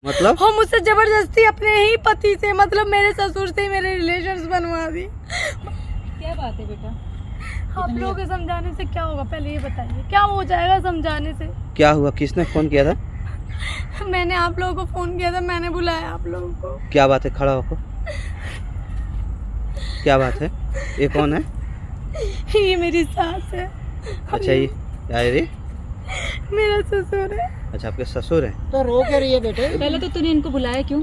मतलब वो मुझसे जबरदस्ती अपने ही पति से, मतलब मेरे ससुर से मेरे रिलेशंस बनवा दी। क्या बात है बेटा? आप लोगों के समझाने से क्या होगा, पहले ये बताइए, क्या हो जाएगा समझाने से? क्या हुआ? किसने फोन किया था? मैंने आप लोगों को फोन किया था, मैंने बुलाया आप लोगों को। क्या बात है? खड़ा होको। क्या बात है? ये कौन है? ये मेरी सास है। अच्छा, ये रे मेरा ससुर है। अच्छा, आपके ससुर हैं। तो रो क्या रही है बेटे? पहले तो तूने इनको बुलाया क्यों?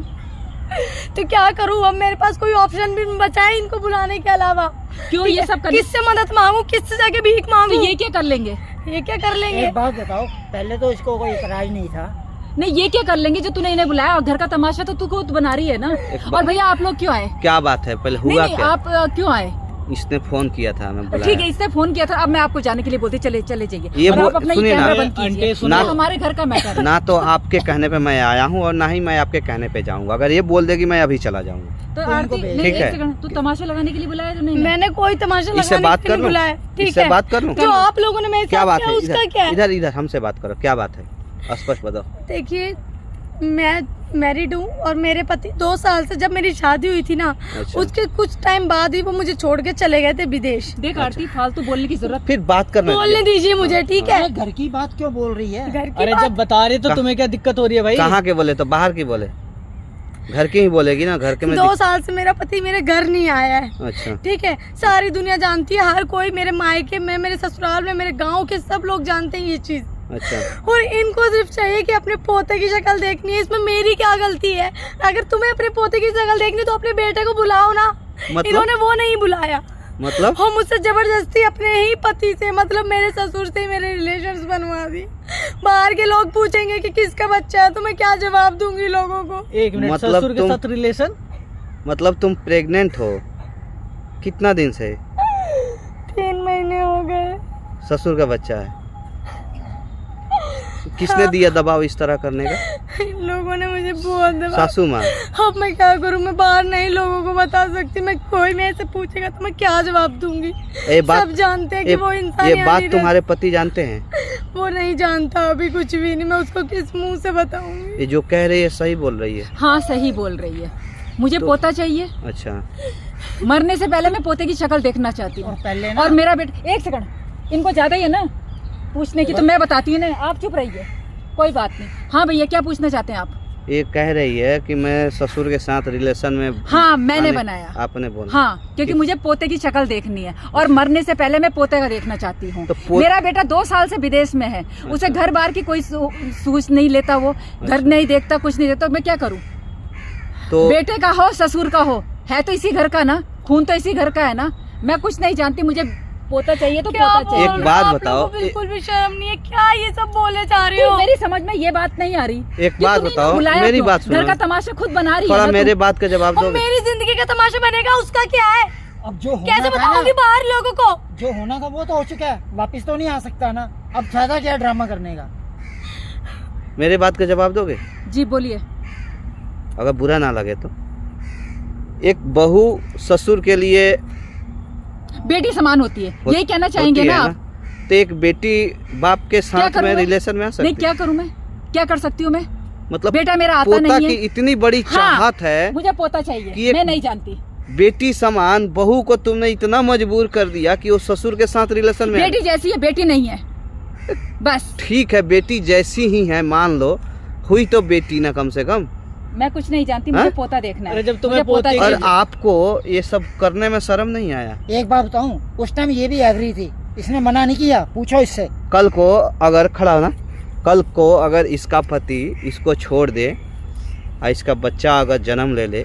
तो क्या करूँ, अब मेरे पास कोई ऑप्शन भी बचा है इनको बुलाने के अलावा? क्यों ये सब करने? किससे मदद मांगू, किससे जाके भीख मांगू? तो ये क्या कर लेंगे? ये क्या कर लेंगे? एक बात बताओ, पहले तो इसको कोई इतराज नहीं था। नहीं, ये क्या कर लेंगे जो तूने इन्हें बुलाया? और घर का तमाशा तो तू खुद बना रही है ना। और भैया आप लोग क्यों आए? क्या बात है? पहले हुआ नहीं, क्या? आप क्यों आए? इसने फोन किया था, मैं बुलाया। ठीक है, इसने फोन किया था। अब मैं आपको जाने के लिए बोलती चले जाइए। ये और आप अपना ये सुनिए ना, कैमरा बंद कीजिए। ना ये हमारे घर का मैटर है। ना तो आपके कहने पे मैं आया हूँ और ना ही मैं आपके कहने पे जाऊंगा। अगर ये बोल देगी मैं अभी चला जाऊंगा। तो आरती, नहीं, ठीक एक है। सेकंड, तू तमाशा लगाने के लिए बुलाया तो नहीं? मैंने कोई तमाशा इससे लगाने बात के कर लिए लूं? बुलाया। ठीक इससे है, बात कर लूं? जो आप लोगों ने मेरे क्या साथ बात किया है? उसका क्या है? इधर इधर हमसे बात करो। क्या बात है? स्पष्ट बताओ। देखिए, मैं मैरिड हूँ और मेरे पति 2 साल से, जब मेरी शादी हुई थी ना, अच्छा। उसके कुछ टाइम बाद ही वो मुझे छोड़ के चले गए थे विदेश। देख आरती, फालतू बोलने की जरूरत। फिर बात करना बोलने दीजिए मुझे, ठीक है? अरे घर की बात क्यों बोल रही है? घर की अरे बात। जब बता रहे तो तुम्हें क्या दिक्कत हो रही है भाई? कहाँ के बोले? तो बाहर की बोले, घर की ही बोलेगी ना। घर के में 2 साल से मेरा पति मेरे घर नहीं आया है। अच्छा, ठीक है, सारी दुनिया जानती है, हर कोई, मेरे मायके में, मेरे ससुराल में, मेरे गांव के सब लोग जानते हैं ये चीज। अच्छा। और इनको सिर्फ चाहिए कि अपने पोते की शक्ल देखनी है। इसमें मेरी क्या गलती है? अगर तुम्हें अपने पोते की शक्ल देखनी तो अपने बेटे को बुलाओ ना। मतलब? इन्होंने वो नहीं बुलाया। मतलब वो मुझसे जबरदस्ती अपने ही पति से, मतलब मेरे ससुर से मेरे रिलेशंस बनवा दी। बाहर के लोग पूछेंगे कि किसका बच्चा है, तो मैं क्या जवाब दूंगी लोगों को? एक मिनट, मतलब ससुर के तुम- साथ रिलेशन? मतलब तुम प्रेग्नेंट हो? कितना दिन से? 3 महीने हो गए। ससुर का बच्चा है? किसने दिया दबाव इस तरह करने का? इन लोगों ने मुझे बहुत दबाया। सासू माँ? अब मैं क्या करूं? मैं बाहर नहीं लोगों को बता सकती। मैं, कोई मेरे से पूछेगा तो मैं क्या जवाब दूंगी? सब जानते हैं कि वो इंसान ये यहाँ बात नहीं तुम्हारे पति जानते हैं? रहता। वो नहीं जानता अभी कुछ भी नहीं। मैं उसको किस मुंह से बताऊंगी? ये जो कह रही है सही बोल रही है? हाँ, सही बोल रही है। मुझे पोता चाहिए। अच्छा। मरने से पहले मैं पोते की शक्ल देखना चाहती हूँ। और पहले ना, और मेरा बेटा, एक सेकंड, इनको ज्यादा ही है ना पूछने की, तो मैं बताती हूँ ना, आप चुप रहिए, कोई बात नहीं। हाँ भैया, क्या पूछना चाहते हैं आप? ये कह रही है कि मैं ससुर के साथ रिलेशन में। हाँ, मैंने बनाया। आपने बोला? हाँ, क्योंकि मुझे पोते की शक्ल देखनी है और मरने से पहले मैं पोते का देखना चाहती हूँ। तो मेरा बेटा 2 साल से विदेश में है। उसे घर बार की कोई सूझ नहीं लेता, वो घर नहीं देखता, कुछ नहीं देखता। मैं क्या करूँ? तो बेटे का हो, ससुर का हो, है तो इसी घर का ना, खून तो इसी घर का है ना। मैं कुछ नहीं जानती, मुझे पोता चाहिए तो क्या पोता बोल चाहिए। एक रहे हो? बात आप बताओ, लोगों को बिल्कुल भी शर्म नहीं है क्या? ये सब बोले जा रही हो? मेरी समझ में ये बात नहीं आ रही। एक कि बात तूने बताओ, बुलाया मेरी क्यों? बात सुनो। घर का तमाशा खुद बना रही है थोड़ा ना मेरे तू। बात का जवाब और दो। मेरी जिंदगी का तमाशा बनेगा, उसका क्या है? अब जो होना कैसे था बताऊंगी ना, बाहर लोगों को? जो होना था वो तो हो चुका है, वापिस तो नहीं आ सकता ना। अब फायदा क्या ड्रामा करने का? मेरे बात का जवाब दोगे? जी बोलिए। अगर बुरा ना लगे तो। एक बहू ससुर के लिए बेटी समान होती है, यही कहना चाहेंगे होती ना है आप? तो एक बेटी बाप के क्या साथ करूं में मैं? रिलेशन में आ सकती नहीं, है? क्या करूं मैं? क्या कर सकती हूँ मैं? मतलब बेटा मेरा आता पोता नहीं की है। इतनी बड़ी हाँ, चाहत है मुझे पोता कि चाहिए, एक मैं नहीं जानती। बेटी समान बहू को तुमने इतना मजबूर कर दिया कि वो ससुर के साथ रिलेशन में। बेटी जैसी है, बेटी नहीं है, बस। ठीक है, बेटी जैसी ही है, मान लो, हुई तो बेटी ना कम से कम। मैं कुछ नहीं जानती, मुझे हाँ? पोता देखना है। अरे जब तुम्हें मुझे पोता पोते- और चाहिए। आपको ये सब करने में शर्म नहीं आया? एक बात बताऊं, उस टाइम ये भी एग्री थी, इसने मना नहीं किया, पूछो इससे। कल को अगर खड़ा हो ना, कल को अगर इसका पति इसको छोड़ दे और इसका बच्चा अगर जन्म ले ले,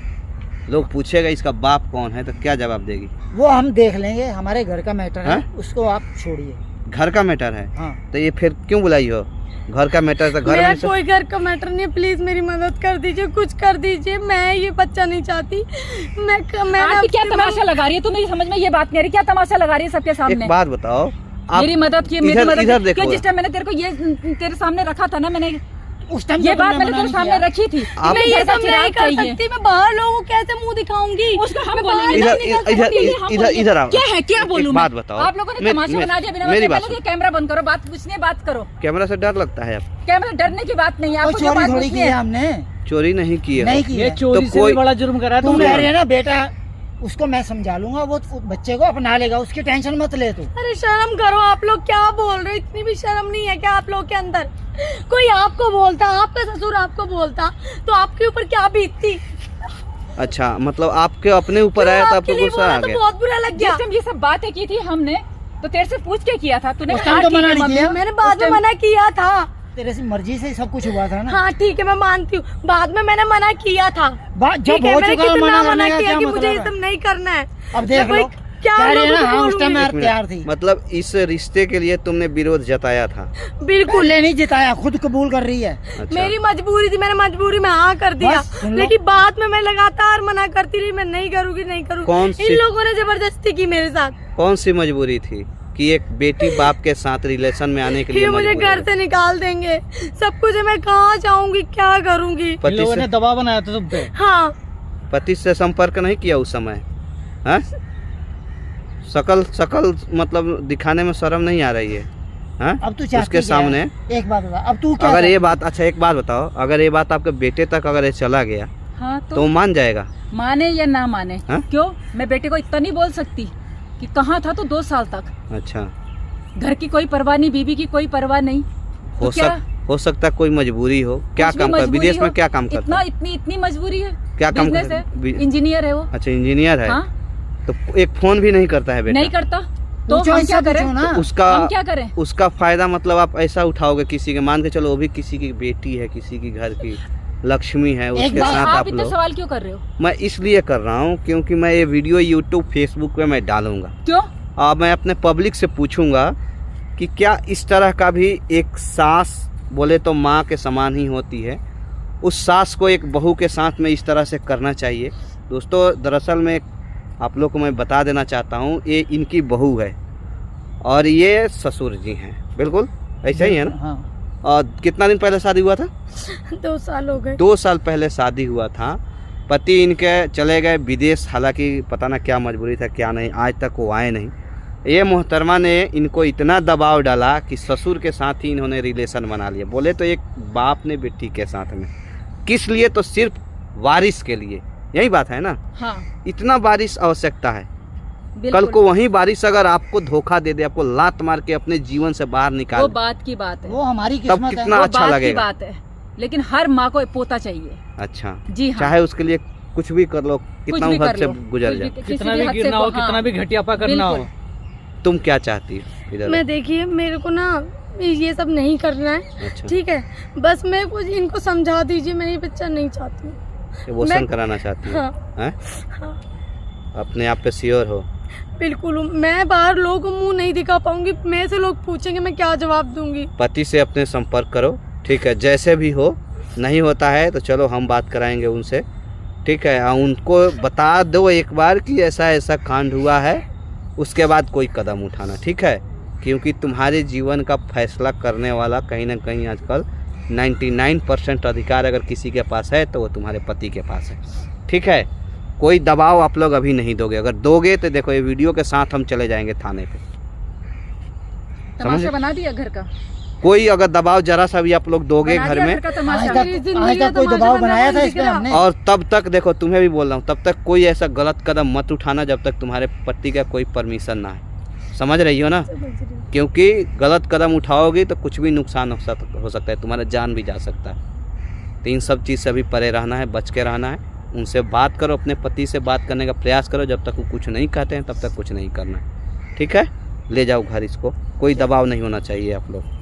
लोग पूछेगा इसका बाप कौन है, तो क्या जवाब देगी? वो हम देख लेंगे, हमारे घर का मैटर है, हाँ? उसको आप छोड़िए। घर का मैटर है? हाँ, तो ये फिर क्यों बुलाई हो? घर का मैटर तो घर मेरा में से। कोई घर का मैटर नहीं है। प्लीज मेरी मदद कर दीजिए, कुछ कर दीजिए। मैं ये बच्चा नहीं चाहती। मैंने आरती, क्या तमाशा लगा रही है? तुम्हें समझ में ये बात नहीं आ रही? क्या तमाशा लगा रही है सबके सामने? एक बात बताओ, आप मेरी मदद की, मेरी इधर मदद इधर की। देखो। क्यों? जिस टाइम मैंने तेरे को ये तेरे सामने रखा था ना, मैंने उस टाइम ये तो बात तुमने मैंने मना तेरे नहीं सामने किया। रखी थी। आप- मैं ये घर का सब नहीं चिराग कर चाहिए। सकती, मैं बाहर लोगों को कैसे मुंह दिखाऊंगी? उसको हम मैं बोलेंगे। बाहर इधर नहीं निकल इधर सकती। हम इधर बोलेंगे। इधर आओ। क्या है, क्या एक बोलूं बात मैं? बताओ। आप लोगों ने मैं- तमाशा मैं- बना दिया बिना मेरी वजह। बात पहले सुनो। ये कैमरा बंद करो, बात पूछनी है, बात करो। कैमरा से डर लगता है आप? कैमरा डरने की बात नहीं है, कोई आपको क्या चोरी बात थोड़ी पूछनी की है है? हमने, चोरी नहीं की है। नहीं की ये है। चोरी तो से कोई- भी बड़ा जुर्म करा है तुम तुमने। कह रहे हैं ना बेटा, उसको मैं समझा लूंगा, वो बच्चे को अपना लेगा, उसकी टेंशन मत ले तू। अरे शर्म करो, आप लोग क्या बोल रहे हो? इतनी भी शर्म नहीं है क्या आप लोग के अंदर? कोई आपको बोलता, आपका ससुर आपको बोलता तो आपके ऊपर क्या बीतती? अच्छा, मतलब आपके अपने ऊपर आया तो आपके आपको लिए गुस्सा बोला आ तो गया। बहुत बुरा लग गया। जिस टाइम ये सब बातें की थी हमने, तो तेरे से पूछ के किया था तूने। उस कहा टाइम तो ठीक है मना नहीं मम्मी, किया। मैंने बाद में मना किया था। तेरे से मर्जी से सब कुछ हुआ था ना। हाँ ठीक है, मैं मानती हूँ, बाद में मैंने मना किया था। जब ठीक है, हो मैंने चुका है, कितना मना मना करने का किया क्या कि मतलब मुझे ये है? सब नहीं करना है। अब देख मैं लो, कोई- क्या कह रही है लोगों ना, को हाँ उस टाइम बोलूंगी? मैं तैयार थी। मतलब इस रिश्ते के लिए तुमने विरोध जताया था? बिल्कुल पहले नहीं जिताया, खुद कबूल कर रही है। अच्छा। मेरी मजबूरी थी, मैंने मजबूरी में हाँ कर दिया। बस, सुन लो। लेकिन बाद में मैं लगातार मना करती रही, मैं नहीं करूँगी, नहीं कौन करूँगी। सी- इन लोगों ने जबरदस्ती की मेरे साथ। कौन सी मजबूरी थी कि एक बेटी बाप के साथ रिलेशन में आने के लिए ये मुझे मजबूर घर है? से निकाल देंगे, सब कुछ है, मैं कहाँ जाऊंगी, क्या करूंगी? इन पति लोगों से ने दबाव बनाया था तुम पे। हाँ पति से संपर्क नहीं किया उस समय? हाँ? शकल मतलब दिखाने में शर्म नहीं आ रही है? हाँ? अब तू चाहती उसके क्या है? सामने एक बात बता, अब तू क्या अगर ये चाहती? बात, अच्छा एक बात बताओ, अगर ये बात आपके बेटे तक अगर ये चला गया हाँ तो वो मान जाएगा? माने या ना माने, हाँ? क्यों? मैं बेटे को इतना नहीं बोल सकती कि कहाँ था तो 2 साल तक। अच्छा, घर की कोई परवाह नहीं, बीबी की कोई परवाह नहीं। तो क्या हो सकता कोई मजबूरी हो। क्या कुछ भी काम कर, मजबूरी विदेश में हो, क्या काम करता इतना है? इतनी मजबूरी है। क्या काम बिजनेस कर- है, इंजीनियर है वो। अच्छा, इंजीनियर है। हाँ, तो एक फोन भी नहीं करता है बेटा? नहीं करता तो पूछो, हम इससे क्या करें? पूछो ना। तो उसका हम क्या करें? उसका फायदा मतलब आप ऐसा उठाओगे किसी के, मान के चलो वो भी किसी की बेटी है, किसी की घर की लक्ष्मी है, उसके बात- साथ आप आप इतने लोग। सवाल क्यों कर रहे हो? मैं इसलिए कर रहा हूँ क्योंकि मैं ये वीडियो यूट्यूब फेसबुक पे मैं डालूंगा क्यों? और मैं अपने पब्लिक से पूछूंगा कि क्या इस तरह का भी एक सास बोले तो माँ के समान ही होती है, उस सास को एक बहू के साथ में इस तरह से करना चाहिए। दोस्तों दरअसल में आप लोग को मैं बता देना चाहता हूँ, ये इनकी बहू है और ये ससुर जी हैं। बिल्कुल ऐसा ही है ना? हाँ। और कितना दिन पहले शादी हुआ था? 2 साल हो गए। 2 साल पहले शादी हुआ था। पति इनके चले गए विदेश, हालांकि पता ना क्या मजबूरी था क्या नहीं, आज तक वो आए नहीं। ये मोहतरमा ने इनको इतना दबाव डाला कि ससुर के साथ ही इन्होंने रिलेशन बना लिया। बोले तो एक बाप ने बेटी के साथ में, किस लिए? तो सिर्फ वारिस के लिए। यही बात है ना? हाँ इतना वारिस आवश्यकता है। बिल्कुल। कल को वही बारिश अगर आपको धोखा दे दे, आपको लात मार के अपने जीवन से बाहर वो निकाल दे, बात की बात है, वो हमारी तब किस्मत है। कितना वो अच्छा बात की लगेगा। बात है। लेकिन हर माँ को पोता चाहिए। अच्छा, जी हाँ, चाहे उसके लिए कुछ भी कर लो, कितना भी हद कर से लो, गुजर कुछ जाए। भी- किसी कितना भी भी हद से गिरना हो, हाँ, कितना भी घटियापा करना हो। बिल्कुल। तुम क्या चाहती हो इधर? मैं देखिए, मेरे को ना ये सब नहीं करना है, अच्छा, ठीक है? बस मैं कुछ इनको समझा दीजिए, मैं ये बच्चा नहीं चाहती हूँ। एबॉर्शन मैं- कराना चाहती हो? हाँ हैं? हाँ अपने आप पे श्योर हो? बिल्कुल हूँ। मैं बाहर लोगों को मुंह नहीं दिखा पाऊंगी, मेरे से लोग पूछेंगे, मैं क्या जवाब दूंगी? पति से अपने संपर्क करो, ठीक है? जैसे भी हो, नहीं होता है तो चलो हम बात कराएंगे उनसे, ठीक है? उनको बता दो एक बार कि ऐसा ऐसा कांड हुआ है, उसके बाद कोई कदम उठाना, ठीक है? क्योंकि तुम्हारे जीवन का फैसला करने वाला कहीं ना कहीं आजकल 99% अधिकार अगर किसी के पास है तो वो तुम्हारे पति के पास है, ठीक है? कोई दबाव आप लोग अभी नहीं दोगे, अगर दोगे तो देखो ये वीडियो के साथ हम चले जाएंगे थाने पे। तमाशा बना दिया घर का, कोई अगर दबाव जरा सा भी आप लोग दोगे बना घर दिया में, घर का आज तमाशा। मेरी तक जिंदगी का कोई तमाशा दबाव बना बनाया था दिख इस पे रहा। हमने? और तब तक देखो, तुम्हें भी बोल रहा हूँ, तब तक कोई ऐसा गलत कदम मत उठाना जब तक तुम्हारे पति का कोई परमिशन ना है। समझ रही हो ना? समझ रही हूँ। क्योंकि गलत कदम उठाओगे तो कुछ भी नुकसान हो सकता है, तुम्हारा जान भी जा सकता है। तो इन सब चीज़ से भी परे रहना है, बच के रहना है। उनसे बात करो, अपने पति से बात करने का प्रयास करो। जब तक वो कुछ नहीं कहते हैं तब तक कुछ नहीं करना है, ठीक है? ले जाओ घर इसको, कोई दबाव नहीं होना चाहिए आप लोग।